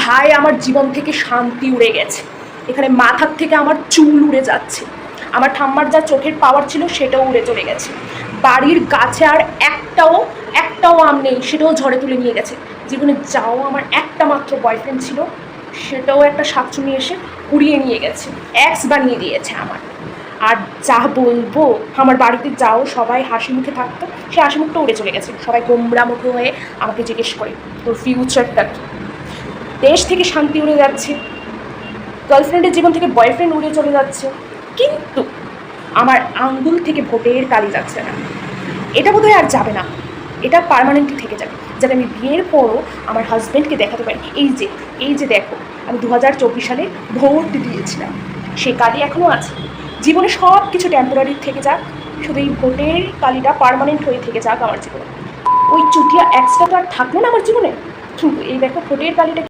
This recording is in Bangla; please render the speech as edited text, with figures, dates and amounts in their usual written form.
ভাই আমার জীবন থেকে শান্তি উড়ে গেছে। এখানে মাথার থেকে আমার চুল উড়ে যাচ্ছে, আমার ঠাম্মার যা চোখের পাওয়ার ছিল সেটাও উড়ে চলে গেছে। বাড়ির গাছে আর একটাও আম নেই, সেটাও ঝড়ে তুলে নিয়ে গেছে। জীবনে যাও আমার একটা মাত্র বয়ফ্রেন্ড ছিল, সেটাও একটা শাকচুনি এসে উড়িয়ে নিয়ে গেছে, এক্স বানিয়ে দিয়েছে আমার। আর যা বলবো, আমার বাড়িতে যাও সবাই হাসি মুখে থাকতো, সে হাসি মুখটা উড়ে চলে গেছে। সবাই গোমরা মুখে হয়ে আমাকে জিজ্ঞেস করে তোর ফিউচারটা কী। দেশ থেকে শান্তি উড়ে যাচ্ছে, গার্লফ্রেন্ডের জীবন থেকে বয়ফ্রেন্ড উড়ে চলে যাচ্ছে, কিন্তু আমার আঙ্গুল থেকে ভোটের কালি যাচ্ছে না। এটা বোধহয় আর যাবে না, এটা পার্মানেন্টলি থেকে যাবে, যাতে আমি বিয়ের পরও আমার হাজব্যান্ডকে দেখাতে পারি এই যে দেখো আমি 2024 সালে ভোট দিয়েছিলাম, সেই কালি এখনও আছে। জীবনে সব কিছু টেম্পোরারি থেকে যাক, শুধু এই ভোটের কালিটা পার্মানেন্ট হয়ে থেকে যাক আমার জীবনে। ওই চুটিয়া এক্সট্রা তো আর থাকলো না আমার জীবনে, কিন্তু এই দেখো ভোটের কালিটা